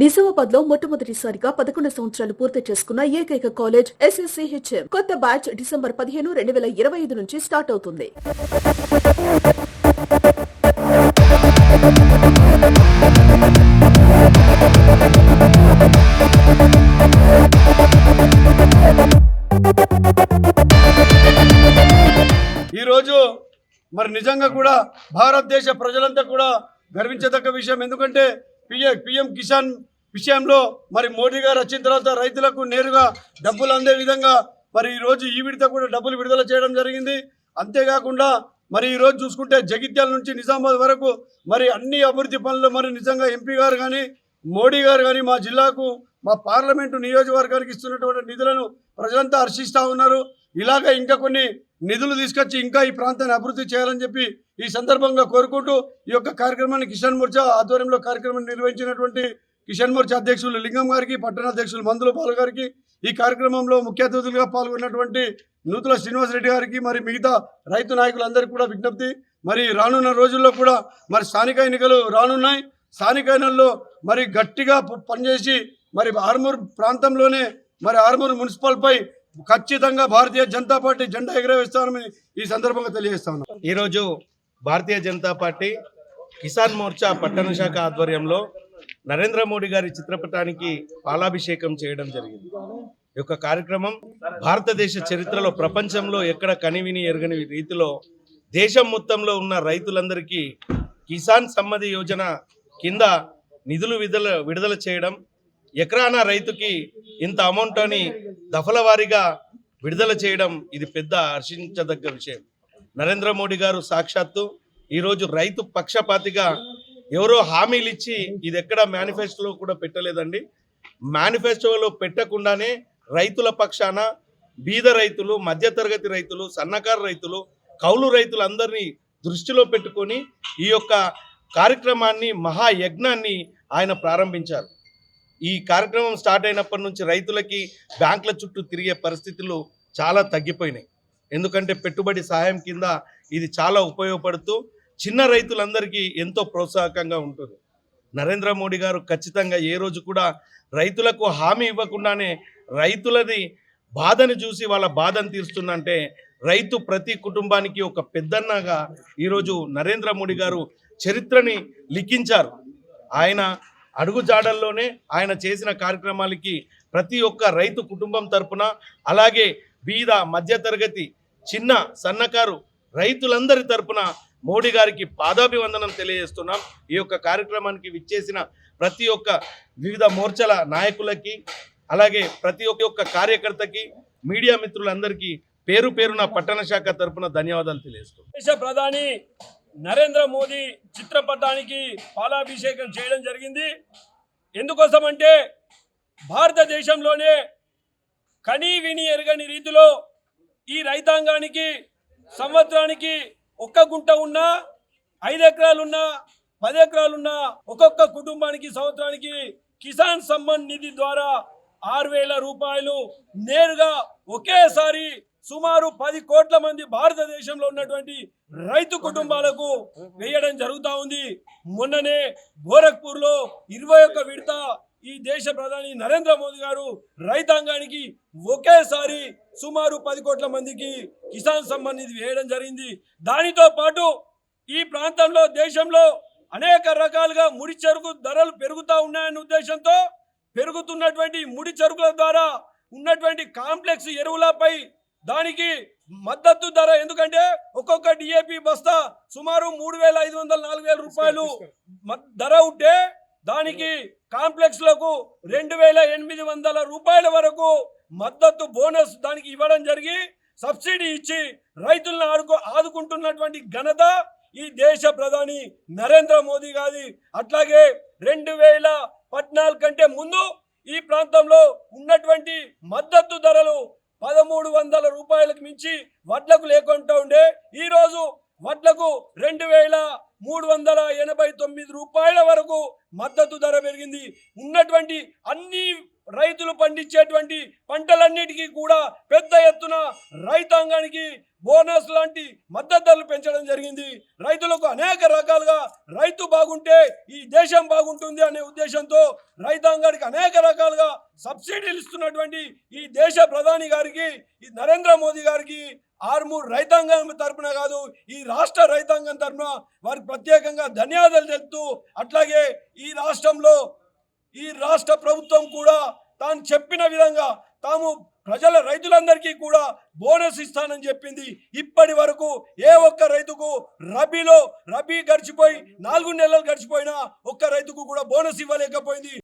నిజామాబాద్ లో మొట్టమొదటిసారిగా 11 సంవత్సరాలు పూర్తి చేసుకున్న ఏకైక కాలేజ్ SSCHM. కొత్త బ్యాచ్ డిసెంబర్ 15, 2025 నుంచి స్టార్ట్ అవుతుంది. ఈరోజు మరి నిజంగా కూడా భారతదేశ ప్రజలంతా కూడా గర్వించదగ్గ విషయం. ఎందుకంటే పిఎం కిసాన్ విషయంలో మరి మోడీ గారు వచ్చిన తర్వాత రైతులకు నేరుగా డబ్బులు అందే విధంగా మరి ఈరోజు ఈ విడత కూడా డబ్బులు విడుదల చేయడం జరిగింది. అంతేకాకుండా మరి ఈరోజు చూసుకుంటే జగిత్యాల నుంచి నిజామాబాద్ వరకు మరి అన్ని అభివృద్ధి పనులు మరి నిజంగా ఎంపీ గారు కానీ మోడీ గారు కానీ మా జిల్లాకు మా పార్లమెంటు నియోజకవర్గానికి ఇస్తున్నటువంటి నిధులను ప్రజలంతా హర్షిస్తూ ఉన్నారు. ఇలాగ ఇంకా కొన్ని నిధులు తీసుకొచ్చి ఇంకా ఈ ప్రాంతాన్ని అభివృద్ధి చేయాలని చెప్పి ఈ సందర్భంగా కోరుకుంటూ ఈ యొక్క కార్యక్రమాన్ని కిసాన్ మోర్చా ఆధ్వర్యంలో కార్యక్రమాన్ని నిర్వహించినటువంటి కిసాన్ మోర్చా అధ్యక్షులు లింగం గారికి, పట్టణ అధ్యక్షులు మందుల పాల్ గారికి, ఈ కార్యక్రమంలో ముఖ్య అతిథులుగా పాల్గొన్నటువంటి నూతుల శ్రీనివాసరెడ్డి గారికి, మరి మిగతా రైతు నాయకులందరికీ కూడా విజ్ఞప్తి. మరి రానున్న రోజుల్లో కూడా మరి స్థానిక ఎన్నికలు రానున్నాయి. స్థానిక ఎన్నికల్లో మరి గట్టిగా పనిచేసి మరి ఆర్మూర్ ప్రాంతంలోనే మరి ఆర్మూర్ మున్సిపల్పై ఖచ్చితంగా భారతీయ జనతా పార్టీ జెండా ఎగరవేస్తామని ఈ సందర్భంగా తెలియజేస్తా ఉన్నాం. ఈరోజు భారతీయ జనతా పార్టీ కిసాన్ మోర్చా పట్టణ శాఖ ఆధ్వర్యంలో నరేంద్ర మోడీ గారి చిత్రపటానికి పాలాభిషేకం చేయడం జరిగింది. ఈ యొక్క కార్యక్రమం భారతదేశ చరిత్రలో ప్రపంచంలో ఎక్కడ కనివిని ఎరగని రీతిలో దేశం మొత్తంలో ఉన్న రైతులందరికీ కిసాన్ సమ్మతి యోజన కింద నిధులు విడుదల చేయడం, ఎకరానా రైతుకి ఇంత అమౌంట్ అని దఫల వారీగా విడుదల చేయడం ఇది పెద్ద హర్షించదగ్గ విషయం. నరేంద్ర మోడీ గారు సాక్షాత్తు ఈరోజు రైతు పక్షపాతిగా ఎవరో హామీలు ఇచ్చి ఇది ఎక్కడ మేనిఫెస్టోలో కూడా పెట్టలేదండి. మేనిఫెస్టోలో పెట్టకుండానే రైతుల పక్షాన బీద రైతులు, మధ్యతరగతి రైతులు, సన్నకారు రైతులు, కౌలు రైతులందరినీ దృష్టిలో పెట్టుకొని ఈ యొక్క కార్యక్రమాన్ని, మహాయజ్ఞాన్ని ఆయన ప్రారంభించారు. ఈ కార్యక్రమం స్టార్ట్ అయినప్పటి నుంచి రైతులకి బ్యాంకుల చుట్టూ తిరిగే పరిస్థితులు చాలా తగ్గిపోయినాయి. ఎందుకంటే పెట్టుబడి సహాయం కింద ఇది చాలా ఉపయోగపడుతూ చిన్న రైతులందరికీ ఎంతో ప్రోత్సాహకంగా ఉంటుంది. నరేంద్ర మోడీ గారు ఖచ్చితంగా ఏ రోజు కూడా రైతులకు హామీ ఇవ్వకుండానే రైతులది బాధను చూసి వాళ్ళ బాధను తీరుస్తుందంటే రైతు ప్రతి కుటుంబానికి ఒక పెద్దన్నగా ఈరోజు నరేంద్ర మోడీ గారు చరిత్రని లిఖించారు. ఆయన అడుగుజాడల్లోనే ఆయన చేసిన కార్యక్రమాలకి ప్రతి ఒక్క రైతు కుటుంబం తరపున, అలాగే బీద, మధ్యతరగతి, చిన్న సన్నకారు రైతులందరి తరపున మోడీ గారికి పాదాభివందనం తెలియజేస్తున్నాం. ఈ యొక్క కార్యక్రమానికి విచ్చేసిన ప్రతి ఒక్క వివిధ మోర్చాల నాయకులకి, అలాగే ప్రతి ఒక్క కార్యకర్తకి, మీడియా మిత్రులందరికీ పేరు పేరున పట్టణ శాఖ తరపున ధన్యవాదాలు తెలియజేస్తున్నాం. దేశ ప్రధాని నరేంద్ర మోదీ చిత్రపటానికి పాలాభిషేకం చేయడం జరిగింది. ఎందుకోసమంటే భారతదేశంలోనే కనీ విని ఎరగని రీతిలో ఈ రైతాంగానికి సంవత్సరానికి 1 గుంట ఉన్నా, 5 ఎకరాలున్నా, 10 ఎకరాలున్నా ఒక్కొక్క కుటుంబానికి సంవత్సరానికి కిసాన్ సమ్మాన్ నిధి ద్వారా 6,000 రూపాయలు నేరుగా ఒకేసారి సుమారు 10 కోట్ల మంది భారతదేశంలో ఉన్నటువంటి రైతు కుటుంబాలకు వేయడం జరుగుతూ ఉంది. మొన్ననే గోరఖ్పూర్లో 21 విడత ఈ దేశ ప్రధాని నరేంద్ర మోదీ గారు రైతాంగానికి ఒకేసారి సుమారు 10 కోట్ల మందికి కిసాన్ సమ్మాన్ నిధి వేయడం జరిగింది. దానితో పాటు ఈ ప్రాంతంలో, దేశంలో అనేక రకాలుగా ముడి చెరుకు ధరలు పెరుగుతూ ఉన్నాయన్న ఉద్దేశంతో పెరుగుతున్నటువంటి ముడి చెరుకుల ద్వారా ఉన్నటువంటి కాంప్లెక్స్ ఎరువులపై దానికి మద్దతు ధర, ఎందుకంటే ఒక్కొక్క డిఏపి బస్తా సుమారు 3,500, 4,000 రూపాయలు ధర ఉంటే దానికి కాంప్లెక్స్లకు 2,800 రూపాయల వరకు మద్దతు బోనస్ దానికి ఇవ్వడం జరిగి సబ్సిడీ ఇచ్చి రైతులను ఆదుకుంటున్నటువంటి ఘనత ఈ దేశ ప్రధాని నరేంద్ర మోదీ గారి. అట్లాగే 2014 కంటే ముందు ఈ ప్రాంతంలో ఉన్నటువంటి మద్దతు ధరలు 1,300 రూపాయలకు మించి వడ్లకు లేకుండా ఉండే, ఈరోజు వడ్లకు 2,389 రూపాయల వరకు మద్దతు ధర పెరిగింది. ఉన్నటువంటి అన్ని రైతులు పండించేటువంటి పంటలన్నిటికీ కూడా పెద్ద ఎత్తున రైతాంగానికి బోనస్ లాంటి మద్దతు ధరలు పెంచడం జరిగింది. రైతులకు అనేక రకాలుగా రైతు బాగుంటే ఈ దేశం బాగుంటుంది అనే ఉద్దేశంతో రైతాంగానికి అనేక రకాలుగా సబ్సిడీలు ఇస్తున్నటువంటి ఈ దేశ ప్రధాని గారికి, ఈ నరేంద్ర మోదీ గారికి ఆర్మూర్ రైతాంగం తరపున కాదు, ఈ రాష్ట్ర రైతాంగం తరపున వారికి ప్రత్యేకంగా ధన్యవాదాలు తెలుపుతూ, అట్లాగే ఈ రాష్ట్రంలో ఈ రాష్ట్ర ప్రభుత్వం కూడా తాను చెప్పిన విధంగా తాము రైతులందరికీ కూడా బోనస్ ఇస్తానని చెప్పింది. ఇప్పటి వరకు ఏ ఒక్క రైతుకు రబీ గడిచిపోయి 4 నెలలు గడిచిపోయినా ఒక్క రైతుకు కూడా బోనస్ ఇవ్వలేకపోయింది.